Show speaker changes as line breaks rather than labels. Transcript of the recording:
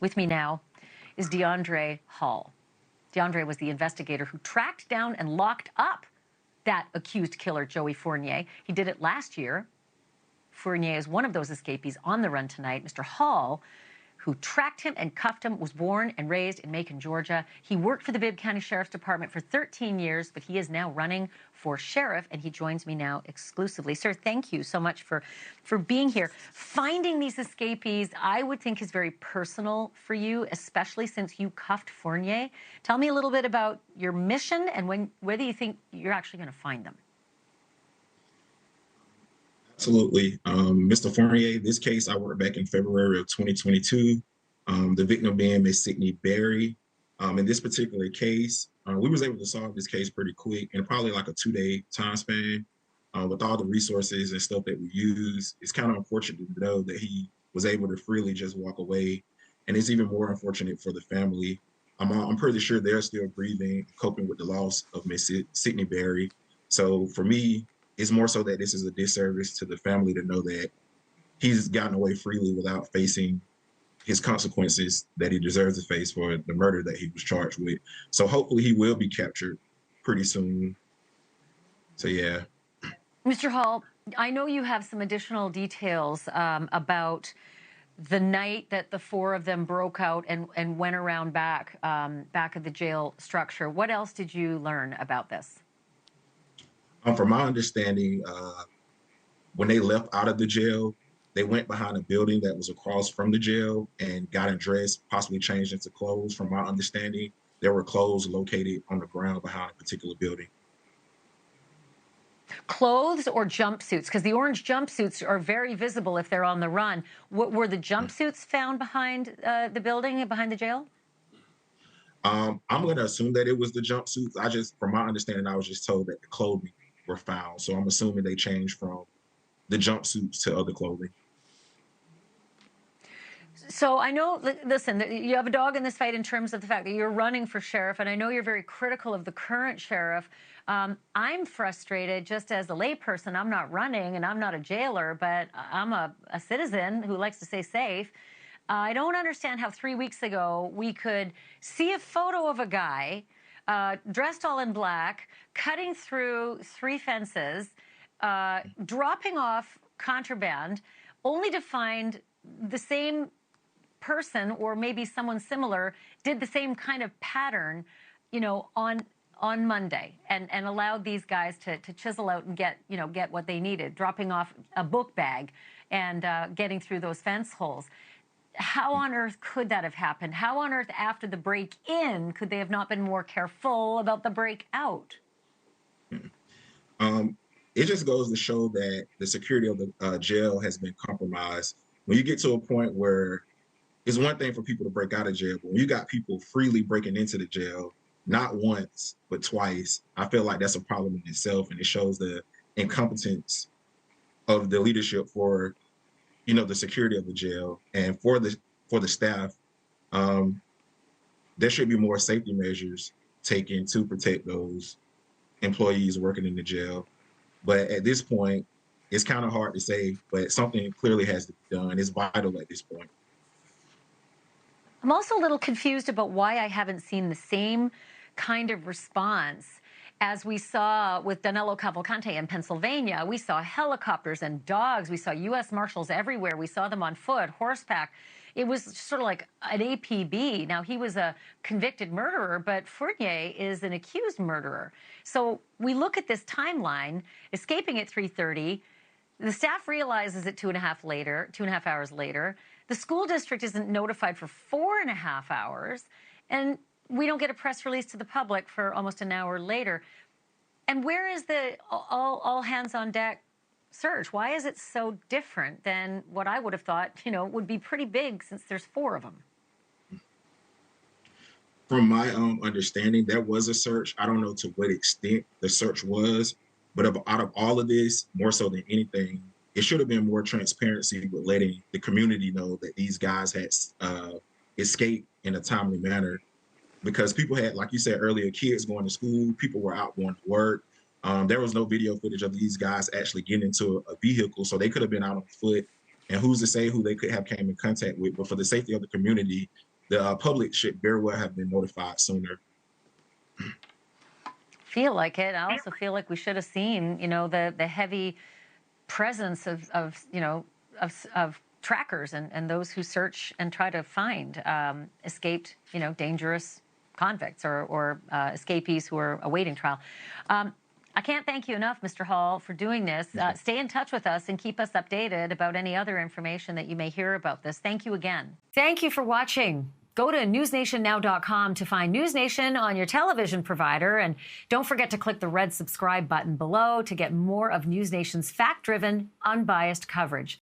With me now is Deandre Hall. Deandre was the investigator who tracked down and locked up that accused killer, Joey Fournier. He did it last year. Fournier is one of those escapees on the run tonight. Mr. Hall, who tracked him and cuffed him, was born and raised in Macon, Georgia. He worked for the Bibb County Sheriff's Department for 13 years, but he is now running for sheriff, and he joins me now exclusively. Sir, thank you so much for being here. Finding these escapees, I would think, is very personal for you, especially since you cuffed Fournier. Tell me a little bit about your mission and whether you think you're actually going to find them.
Absolutely. Mr. Fournier, this case I worked back in February of 2022. The victim being Miss Sydney Berry. In this particular case, we was able to solve this case pretty quick in probably like a 2-day time span. With all the resources and stuff that we use, it's kind of unfortunate to know that he was able to freely just walk away. And it's even more unfortunate for the family. I'm pretty sure they're still grieving, coping with the loss of Miss Sydney Berry. So for me, it's more so that this is a disservice to the family to know that he's gotten away freely without facing his consequences that he deserves to face for the murder that he was charged with. So hopefully he will be captured pretty soon. So yeah.
Mr. Hall, I know you have some additional details about the night that the four of them broke out and went around back of the jail structure. What else did you learn about this?
From my understanding, when they left out of the jail, they went behind a building that was across from the jail and got dressed, possibly changed into clothes. From my understanding, there were clothes located on the ground behind a particular building.
Clothes or jumpsuits? Because the orange jumpsuits are very visible if they're on the run. What were the jumpsuits found behind the building, behind the jail?
I'm going to assume that it was the jumpsuits. From my understanding, I was just told that the clothing were found. So I'm assuming they changed from the jumpsuits to other clothing.
So I know, listen, you have a dog in this fight in terms of the fact that you're running for sheriff, and I know you're very critical of the current sheriff. I'm frustrated just as a layperson. I'm not running and I'm not a jailer, but I'm a citizen who likes to stay safe. I don't understand how 3 weeks ago we could see a photo of a guy dressed all in black, cutting through 3 fences, dropping off contraband, only to find the same person, or maybe someone similar, did the same kind of pattern, you know, on Monday, and allowed these guys to chisel out and get what they needed, dropping off a book bag and getting through those fence holes. How on earth could that have happened? How on earth, after the break-in, could they have not been more careful about the break-out?
It just goes to show that the security of the jail has been compromised. When you get to a point where it's one thing for people to break out of jail, but when you got people freely breaking into the jail, not once, but twice, I feel like that's a problem in itself. And it shows the incompetence of the leadership for, the security of the jail and for the staff. There should be more safety measures taken to protect those employees working in the jail. But at this point, it's kind of hard to say, but something clearly has to be done. It's vital at this point.
I'm also a little confused about why I haven't seen the same kind of response as we saw with Danilo Cavalcante in Pennsylvania. We saw helicopters and dogs. We saw U.S. Marshals everywhere. We saw them on foot, horseback. It was sort of like an APB. Now, he was a convicted murderer, but Fournier is an accused murderer. So we look at this timeline, escaping at 3:30. The staff realizes it 2.5 hours later. The school district isn't notified for 4.5 hours, and we don't get a press release to the public for almost an hour later. And where is the all hands on deck search? Why is it so different than what I would have thought, would be pretty big, since there's 4 of them?
From my understanding, there was a search. I don't know to what extent the search was, but out of all of this, more so than anything, it should have been more transparency with letting the community know that these guys had escaped in a timely manner. Because people had, like you said earlier, kids going to school, people were out going to work. There was no video footage of these guys actually getting into a vehicle, so they could have been out on foot And who's to say who they could have came in contact with? But for the safety of the community, the public should very well have been notified sooner.
Feel like it. I also feel like we should have seen, you know, the heavy presence of trackers and those who search and try to find escaped, you know, dangerous convicts or escapees who are awaiting trial. I can't thank you enough, Mr. Hall, for doing this. Stay in touch with us and keep us updated about any other information that you may hear about this. Thank you again. Thank you for watching. Go to newsnationnow.com to find NewsNation on your television provider. And don't forget to click the red subscribe button below to get more of NewsNation's fact-driven, unbiased coverage.